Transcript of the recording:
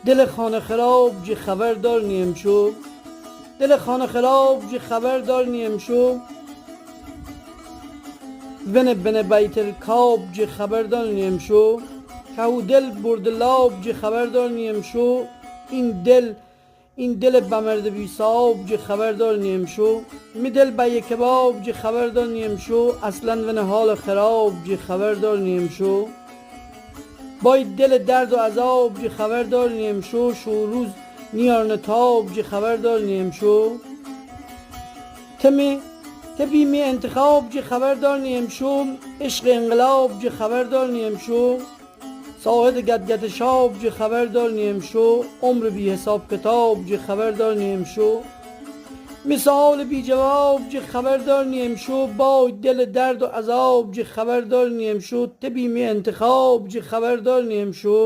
دل خانه خراب جی خبردار نیم شو، دل خانه خراب جی خبردار نیم شو، ون بن بیت الکاب جی خبردار نیم شو، که او دل برد لاب جی خبردار نیم شو، این دل بمرد بی صاحب جی خبردار نیم شو، می دل بی کباب جی خبردار نیم شو، اصلا ون حال خراب جی خبردار نیم شو، بای دل درد و عذاب جی خبردار نیم شو، شو روز نیار نتاب جی خبردار نیم شو، تبی می انتخاب جی خبردار نیم شو، عشق انقلاب جی خبردار نیم شو، ساعد گدگد شاب جی خبردار نیم شو، عمر بی حساب کتاب جی خبردار نیم شو، مثال بی جواب جی خبردار نیم شو، با دل درد و عذاب جی خبردار نیم شو، تبی می انتخاب جی خبردار نیم شو.